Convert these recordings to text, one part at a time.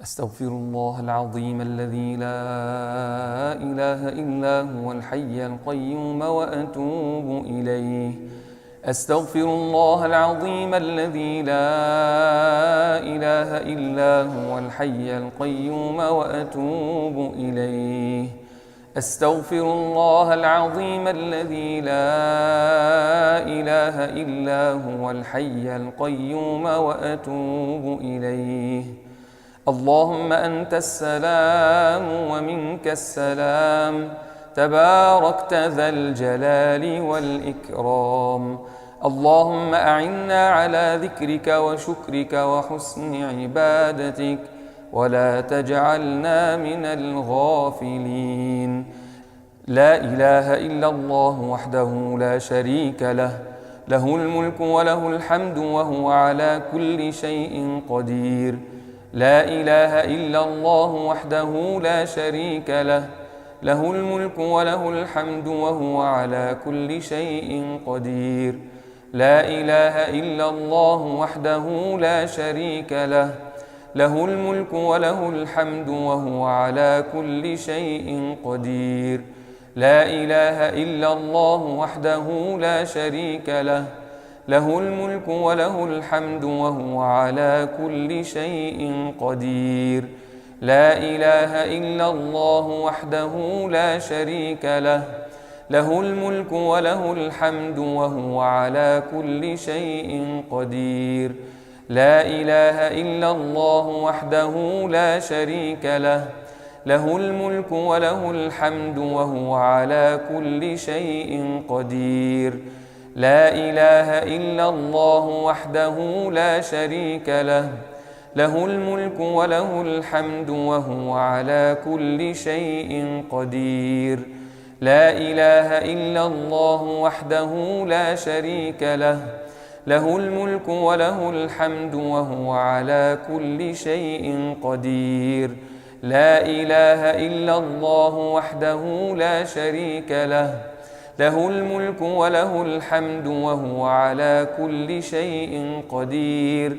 أستغفر الله العظيم الذي لا إله إلا هو الحي القيوم وأتوب إليه. أستغفر الله العظيم الذي لا إله إلا هو الحي القيوم وأتوب إليه. أستغفر الله العظيم الذي لا إله إلا هو الحي القيوم وأتوب إليه. اللهم أنت السلام ومنك السلام، تباركت ذا الجلال والإكرام. اللهم أعنا على ذكرك وشكرك وحسن عبادتك، ولا تجعلنا من الغافلين. لا إله إلا الله وحده لا شريك له، له الملك وله الحمد وهو على كل شيء قدير. لا إله إلا الله وحده لا شريك له، له الملك وله الحمد وهو على كل شيء قدير. لا إله إلا الله وحده لا شريك له، له الملك وله الحمد وهو على كل شيء قدير. لا إله إلا الله وحده لا شريك له، له الملك وله الحمد وهو على كل شيء قدير. لا إله إلا الله وحده لا شريك له، له الملك وله الحمد وهو على كل شيء قدير. لا إله إلا الله وحده لا شريك له، له الملك وله الحمد وهو على كل شيء قدير. لا إله إلا الله وحده لا شريك له، له الملك وله الحمد وهو على كل شيء قدير. لا إله إلا الله وحده لا شريك له، له الملك وله الحمد وهو على كل شيء قدير. لا إله إلا الله وحده لا شريك له، له الملك وله الحمد وهو على كل شيء قدير.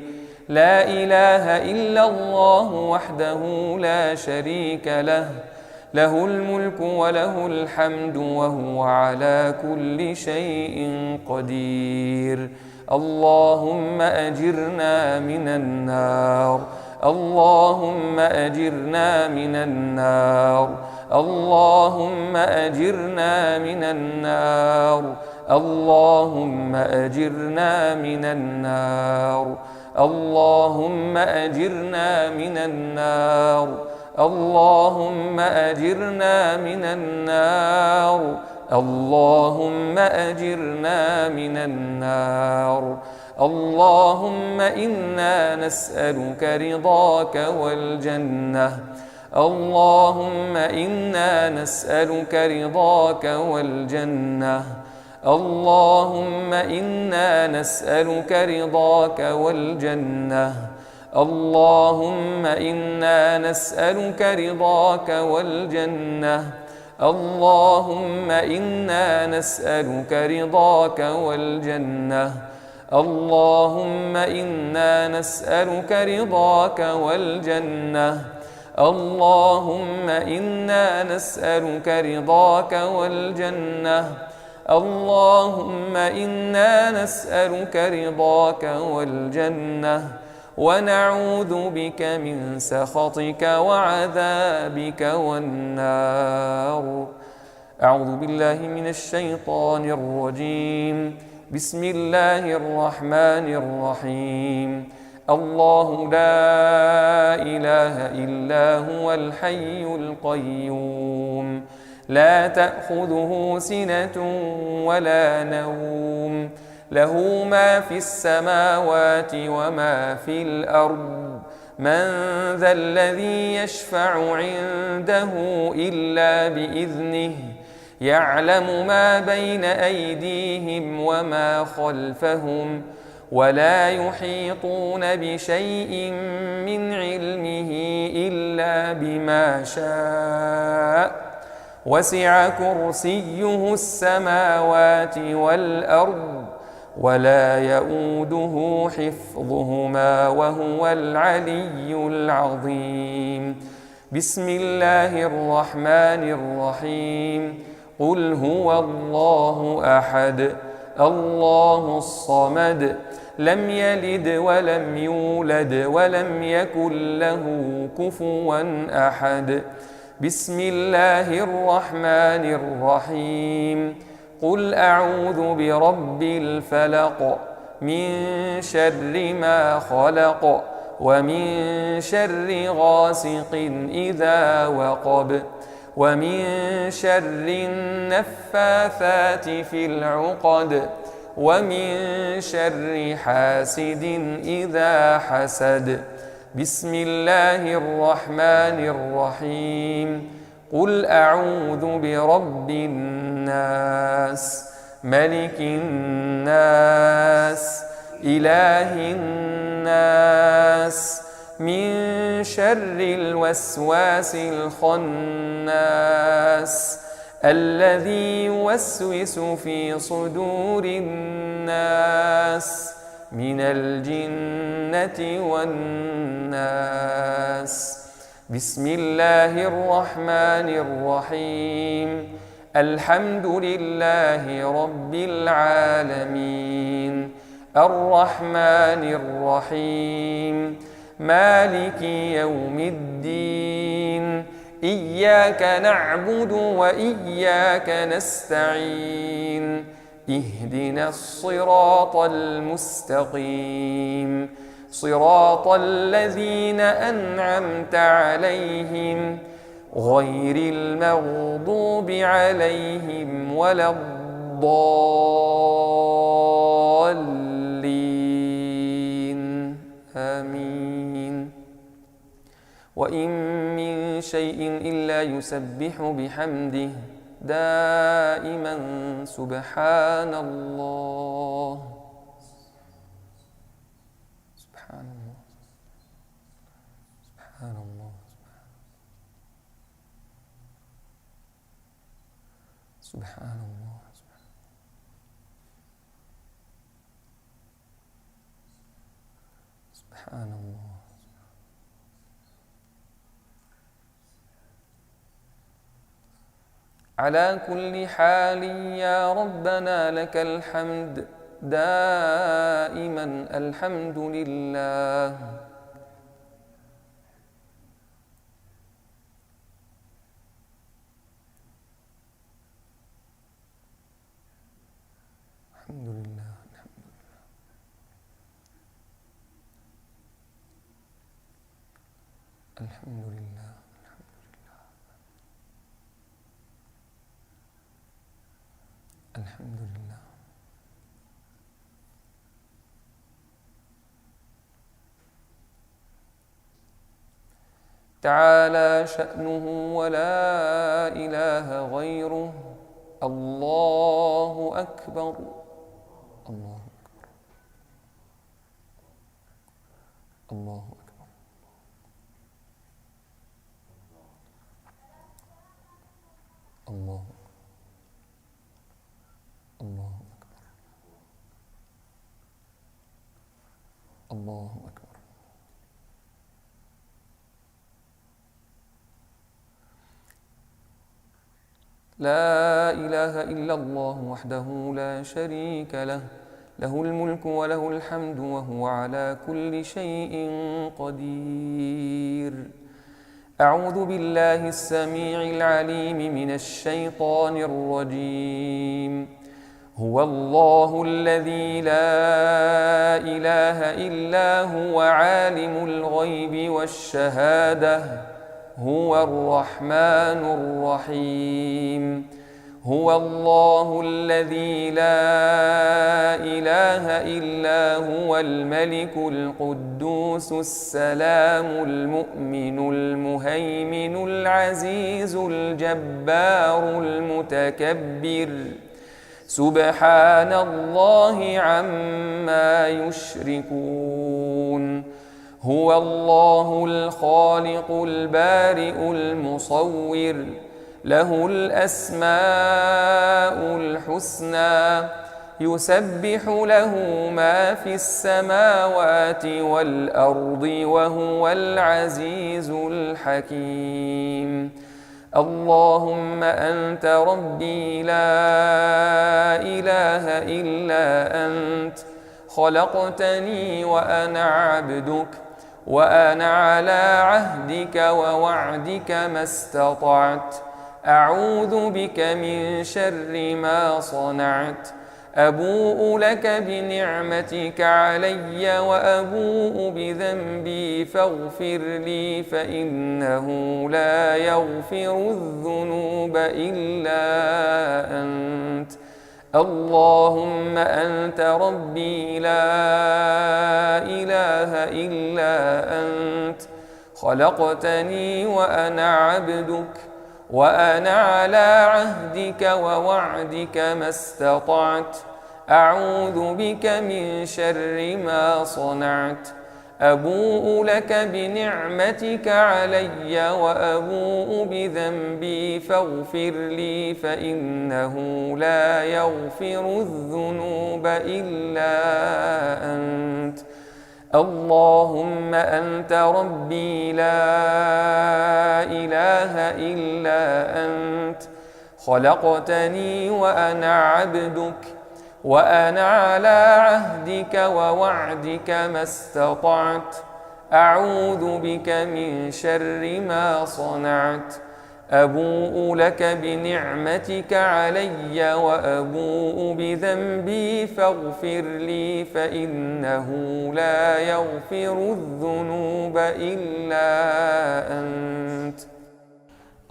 لا إله إلا الله وحده لا شريك له، له الملك وله الحمد وهو على كل شيء قدير. اللهم أجرنا من النار، اللهم أجرنا من النار، اللهم أجرنا من النار، اللهم أجرنا من النار، اللهم أجرنا من النار، اللهم أجرنا من النار، اللهم أجرنا من النار. اللهم إنا نسألك رضاك والجنة، اللهم إنا نسألك رضاك والجنة، اللهم إنا نسألك رضاك والجنة، اللهم إنا نسألك رضاك والجنة، اللهم إنا نسألك رضاك والجنة، اللهم إنا نسألك رضاك والجنة، اللهم إنا نسألك رضاك والجنة، اللهم إنا نسألك رضاك والجنة، ونعوذ بك من سخطك وعذابك والنار. أعوذ بالله من الشيطان الرجيم. بسم الله الرحمن الرحيم. الله لا إله إلا هو الحي القيوم، لا تأخذه سنة ولا نوم، له ما في السماوات وما في الأرض. من ذا الذي يشفع عنده إلا بإذنه، يعلم ما بين أيديهم وما خلفهم، ولا يحيطون بشيء من علمه إلا بما شاء، وسع كرسيه السماوات والأرض، ولا يؤوده حفظهما وهو العلي العظيم. بسم الله الرحمن الرحيم. قل هو الله أحد الله الصمد لم يلد ولم يولد ولم يكن له كفوا أحد. بسم الله الرحمن الرحيم. قل أعوذ برب الفلق من شر ما خلق ومن شر غاسق إذا وقب ومن شر النفاثات في العقد ومن شر حاسد إذا حسد. بسم الله الرحمن الرحيم. قل أعوذ برب الناس ملك الناس إله الناس من شر الوسواس الخناس الذي يوسوس في صدور الناس من الجنة والناس. بسم الله الرحمن الرحيم. الحمد لله رب العالمين الرحمن الرحيم مالك يوم الدين إياك نعبد وإياك نستعين اهدنا الصراط المستقيم صراط الذين أنعمت عليهم غير المغضوب عليهم ولا الضالين آمين. وإن من شيء إلا يسبح بحمده دائما سبحان الله سبحان الله سبحان الله سبحان الله سبحان الله. على كل حال يا ربنا لك الحمد دائما الحمد لله. الحمد لله الحمد لله الحمد لله الحمد لله. تعالى شأنه ولا إله غيره. الله أكبر الله أكبر الله أكبر الله الله أكبر الله أكبر. لا إله إلا الله وحده لا شريك له له الملك وله الحمد وهو على كل شيء قدير. أعوذ بالله السميع العليم من الشيطان الرجيم. هو الله الذي لا إله إلا هو عالم الغيب والشهادة هو الرحمن الرحيم. هو الله الذي لا إله إلا هو الملك القدوس السلام المؤمن المهيمن العزيز الجبار المتكبر سبحان الله عما يشركون. هو الله الخالق البارئ المصور له الأسماء الحسنى يسبح له ما في السماوات والأرض وهو العزيز الحكيم. اللهم أنت ربي لا إله إلا أنت، خلقتني وأنا عبدك، وأنا على عهدك ووعدك ما استطعت، أعوذ بك من شر ما صنعت، أبوء لك بنعمتك علي وأبوء بذنبي فاغفر لي، فإنه لا يغفر الذنوب إلا أنت. اللهم أنت ربي لا إله إلا أنت، خلقتني وأنا عبدك، وأنا على عهدك ووعدك ما استطعت، أعوذ بك من شر ما صنعت، أبوء لك بنعمتك علي وأبوء بذنبي فاغفر لي، فإنه لا يغفر الذنوب إلا أنت. اللهم أنت ربي لا إله إلا أنت، خلقتني وأنا عبدك، وأنا على عهدك ووعدك ما استطعت، أعوذ بك من شر ما صنعت، أبوء لك بنعمتك علي وأبوء بذنبي فاغفر لي، فإنه لا يغفر الذنوب إلا أنت.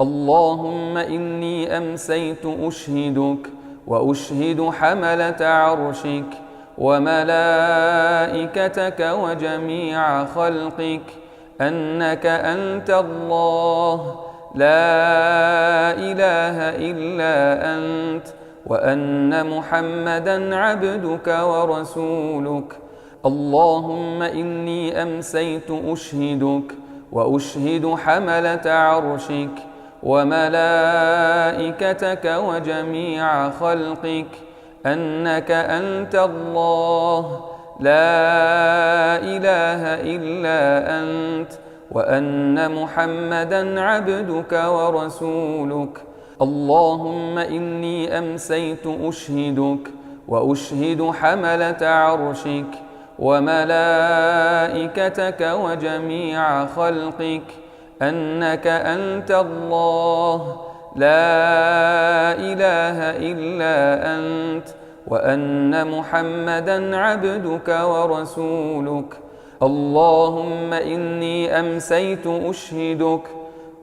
اللهم إني أمسيت أشهدك وأشهد حملة عرشك وملائكتك وجميع خلقك أنك أنت الله لا إله إلا أنت، وأن محمدًا عبدك ورسولك. اللهم إني أمسيت أشهدك وأشهد حملة عرشك وملائكتك وجميع خلقك أنك أنت الله لا إله إلا أنت، وأن محمدًا عبدك ورسولك. اللهم إني أمسيت أشهدك وأشهد حملة عرشك وملائكتك وجميع خلقك أنك أنت الله لا إله إلا أنت، وأن محمدًا عبدك ورسولك. اللهم إني أمسيت أشهدك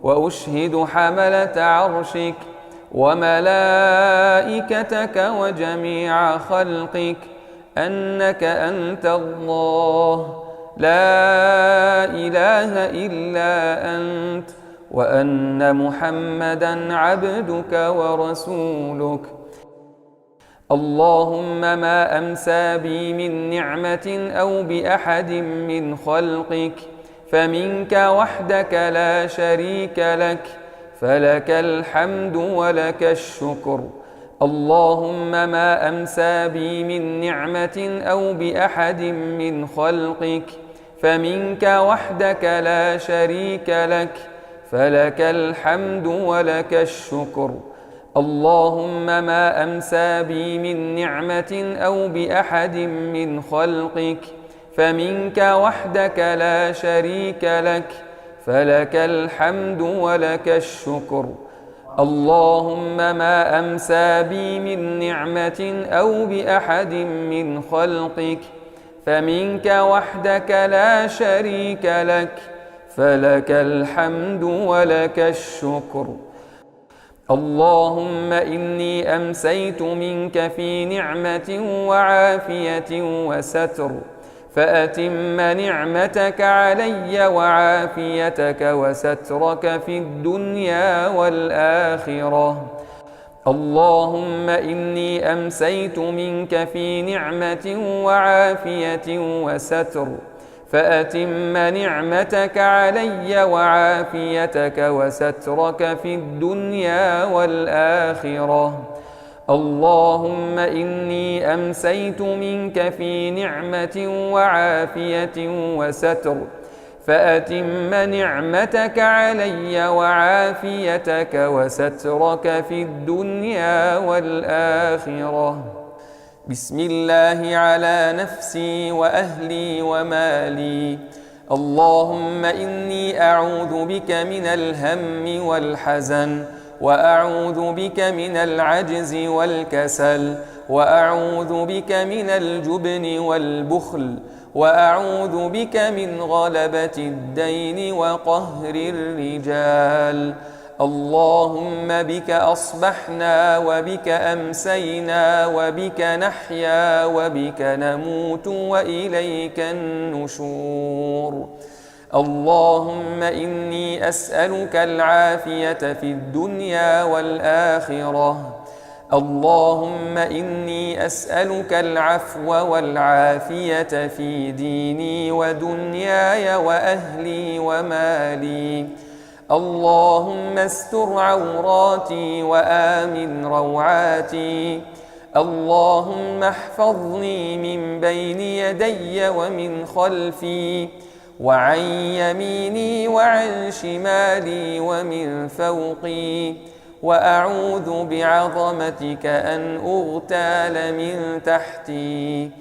وأشهد حملة عرشك وملائكتك وجميع خلقك أنك أنت الله لا إله إلا أنت، وأن محمدًا عبدك ورسولك. اللهم ما أمسى بي من نعمة أو بأحد من خلقك فمنك وحدك لا شريك لك، فلك الحمد ولك الشكر. اللهم ما أمسى بي من نعمة أو بأحد من خلقك فمنك وحدك لا شريك لك، فلك الحمد ولك الشكر. اللهم ما أمسى بي من نعمة أو بأحد من خلقك فمنك وحدك لا شريك لك، فلك الحمد ولك الشكر. اللهم ما أمسى بي من نعمة أو بأحد من خلقك فمنك وحدك لا شريك لك، فلك الحمد ولك الشكر. اللهم إني أمسيت منك في نعمة وعافية وستر، فأتم نعمتك علي وعافيتك وسترك في الدنيا والآخرة. اللهم إني أمسيت منك في نعمة وعافية وستر، فأتم نعمتك علي وعافيتك وسترك في الدنيا والآخرة. اللهم إني أمسيت منك في نعمة وعافية وستر، فأتم نعمتك علي وعافيتك وسترك في الدنيا والآخرة. بسم الله على نفسي وأهلي ومالي. اللهم إني أعوذ بك من الهم والحزن، وأعوذ بك من العجز والكسل، وأعوذ بك من الجبن والبخل، وأعوذ بك من غلبة الدين وقهر الرجال. اللهم بك أصبحنا وبك أمسينا وبك نحيا وبك نموت وإليك النشور. اللهم إني أسألك العافية في الدنيا والآخرة. اللهم إني أسألك العفو والعافية في ديني ودنياي وأهلي ومالي. اللهم استر عوراتي وآمن روعاتي. اللهم احفظني من بين يدي ومن خلفي وعن يميني وعن شمالي ومن فوقي، وأعوذ بعظمتك أن أغتال من تحتي.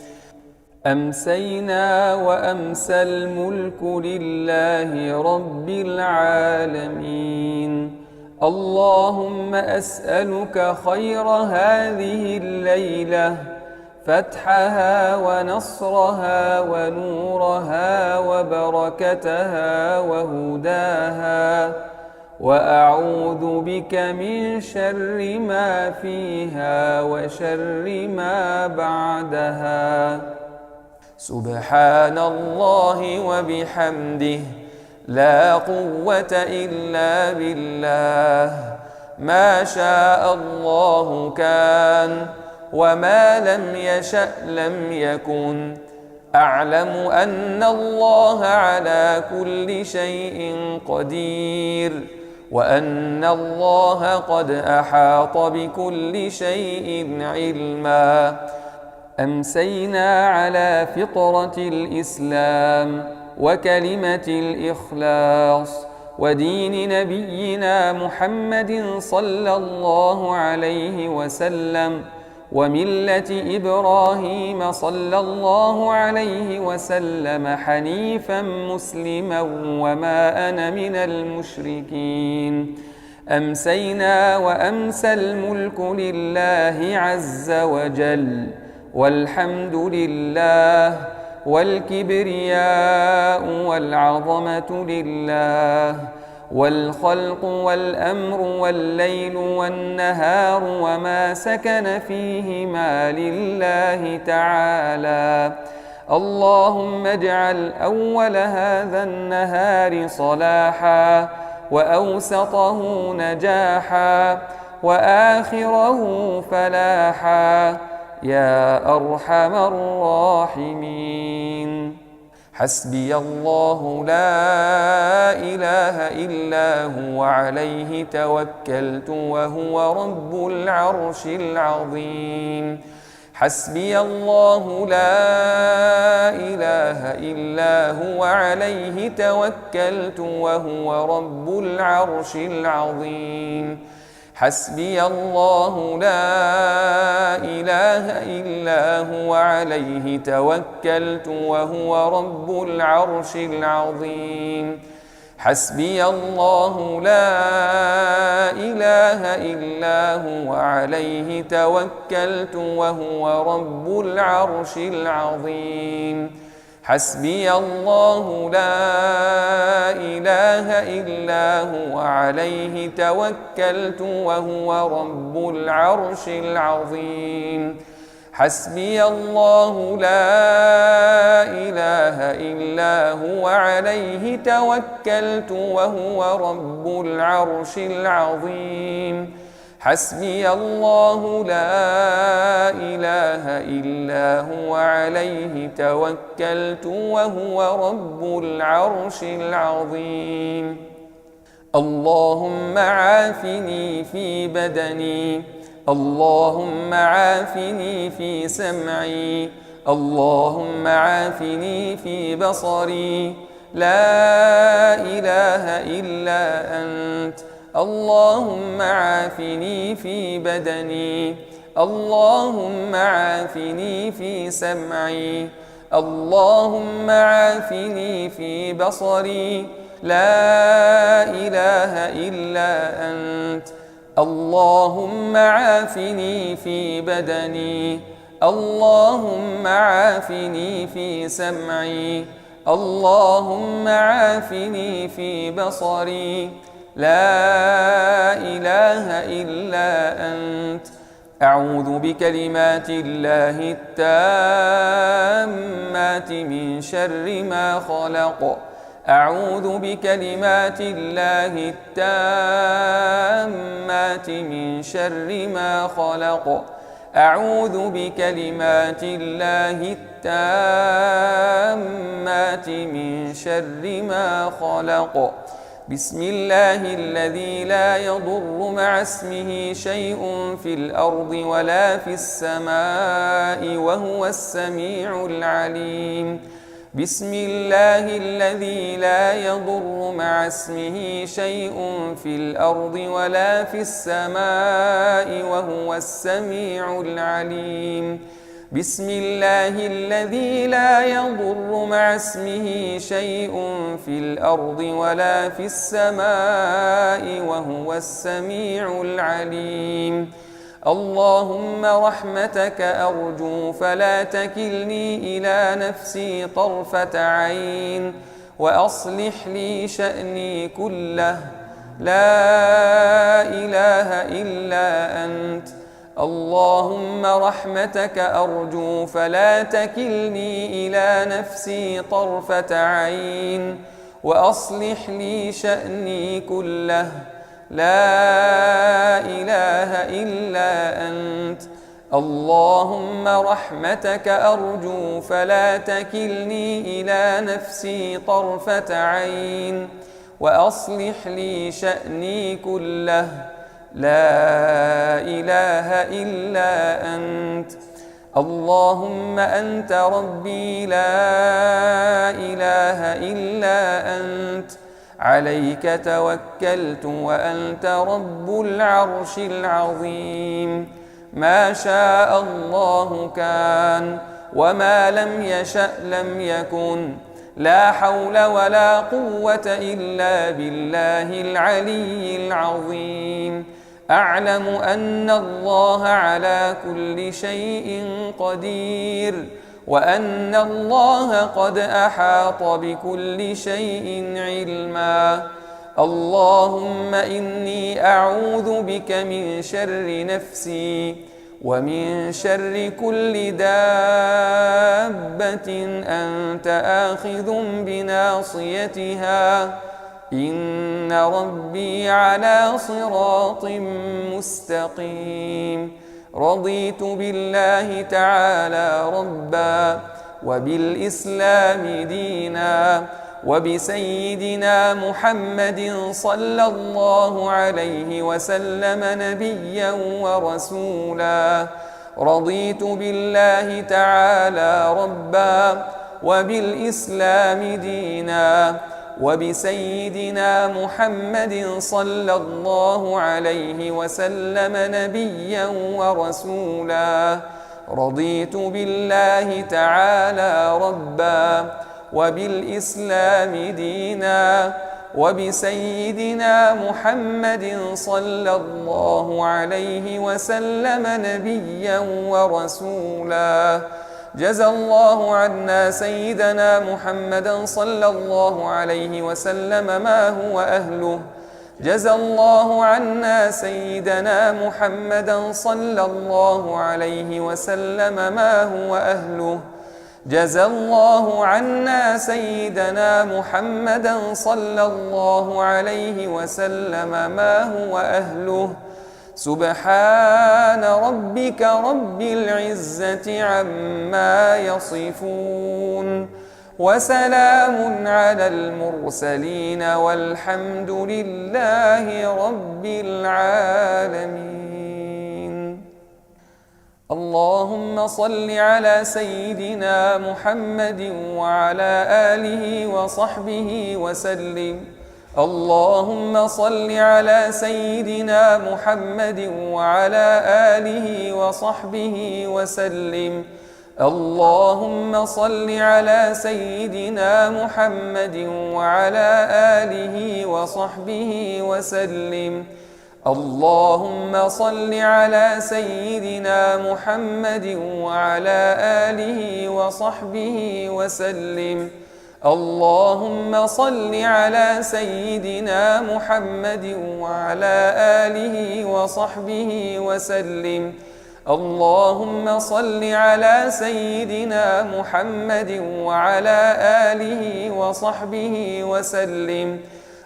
أمسينا وأمسى الملك لله رب العالمين. اللهم أسألك خير هذه الليلة، فتحها ونصرها ونورها وبركتها وهداها، وأعوذ بك من شر ما فيها وشر ما بعدها. سبحان الله وبحمده، لا قوة إلا بالله. ما شاء الله كان، وما لم يشأ لم يكن. أعلم أن الله على كل شيء قدير، وأن الله قد أحاط بكل شيء علما. أمسينا على فطرة الإسلام وكلمة الإخلاص ودين نبينا محمد صلى الله عليه وسلم، وملة إبراهيم صلى الله عليه وسلم حنيفا مسلما وما أنا من المشركين. أمسينا وأمسى الملك لله عز وجل، والحمد لله، والكبرياء والعظمة لله، والخلق والأمر والليل والنهار وما سكن فيهما لله تعالى. اللهم اجعل أول هذا النهار صلاحا، وأوسطه نجاحا، وآخره فلاحا، يا أرحم الراحمين. حسبي الله لا إله إلا هو عليه توكلت وهو رب العرش العظيم. حسبي الله لا إله إلا هو عليه توكلت وهو رب العرش العظيم. حسبي الله لا إله إلا هو عليه توكلت وهو رب العرش العظيم. حسبي الله لا إله إلا هو عليه توكلت وهو رب العرش العظيم. حسبي الله لا إله إلا هو عليه توكلت وهو رب العرش العظيم. حسبي الله لا إله إلا هو عليه توكلت وهو رب العرش العظيم. حسبي الله لا إله إلا هو عليه توكلت وهو رب العرش العظيم. اللهم عافني في بدني، اللهم عافني في سمعي، اللهم عافني في بصري، لا إله إلا أنت. اللهم عافني في بدني، اللهم عافني في سمعي، اللهم عافني في بصري، لا إله إلا أنت. اللهم عافني في بدني، اللهم عافني في سمعي، اللهم عافني في بصري، لا إله إلا أنت. أعوذ بكلمات الله التامات من شر ما خلق، أعوذ بكلمات الله التامات من شر ما خلق، أعوذ بكلمات الله التامات من شر ما خلق. بسم الله الذي لا يضر مع اسمه شيء في الأرض ولا في السماء وهو السميع العليم. بسم الله الذي لا يضر مع اسمه شيء في الأرض ولا في السماء وهو السميع العليم. بسم الله الذي لا يضر مع اسمه شيء في الأرض ولا في السماء وهو السميع العليم. اللهم رحمتك أرجو فلا تكلني إلى نفسي طرفة عين، وأصلح لي شأني كله، لا إله إلا أنت. اللهم رحمتك أرجو فلا تكلني إلى نفسي طرفة عين، وأصلح لي شأني كله، لا إله إلا أنت. اللهم رحمتك أرجو فلا تكلني إلى نفسي طرفة عين، وأصلح لي شأني كله، لا إله إلا أنت. اللهم أنت ربي لا إله إلا أنت، عليك توكلت وأنت رب العرش العظيم. ما شاء الله كان، وما لم يشأ لم يكن، لا حول ولا قوة إلا بالله العلي العظيم. أعلم أن الله على كل شيء قدير، وأن الله قد أحاط بكل شيء علما. اللهم إني أعوذ بك من شر نفسي، ومن شر كل دابة أنت آخذ بناصيتها، إن ربي على صراط مستقيم. رضيت بالله تعالى ربا، وبالإسلام دينا، وبسيدنا محمد صلى الله عليه وسلم نبيا ورسولا. رضيت بالله تعالى ربا، وبالإسلام دينا، وبسيدنا محمد صلى الله عليه وسلم نبيا ورسولا. رضيت بالله تعالى ربا، وبالإسلام دينا، وبسيدنا محمد صلى الله عليه وسلم نبيا ورسولا. جزى الله عنا سيدنا محمدا صلى الله عليه وسلم ما هو أهله. جزى الله عنا سيدنا محمدا صلى الله عليه وسلم ما هو أهله. جزى الله عنا سيدنا محمدا صلى الله عليه وسلم ما هو أهله. سبحان ربك رب العزة عما يصفون، وسلام على المرسلين، والحمد لله رب العالمين. اللهم صل على سيدنا محمد وعلى آله وصحبه وسلم. اللهم صل على سيدنا محمد وعلى آله وصحبه وسلم. اللهم صل على سيدنا محمد وعلى آله وصحبه وسلم. اللهم صل على سيدنا محمد وعلى آله وصحبه وسلم. اللهم صل على سيدنا محمد وعلى آله وصحبه وسلم. اللهم صل على سيدنا محمد وعلى آله وصحبه وسلم.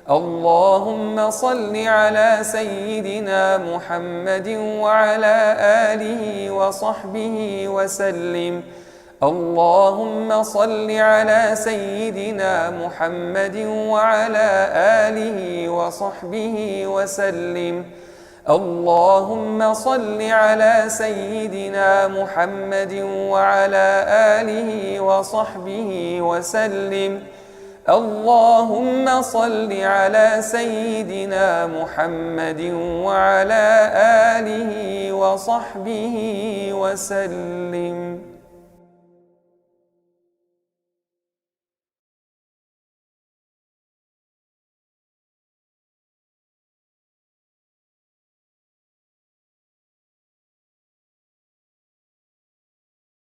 اللهم صل على سيدنا محمد وعلى آله وصحبه وسلم. اللهم صل على سيدنا محمد وعلى آله وصحبه وسلم. اللهم صل على سيدنا محمد وعلى آله وصحبه وسلم. اللهم صل على سيدنا محمد وعلى آله وصحبه وسلم.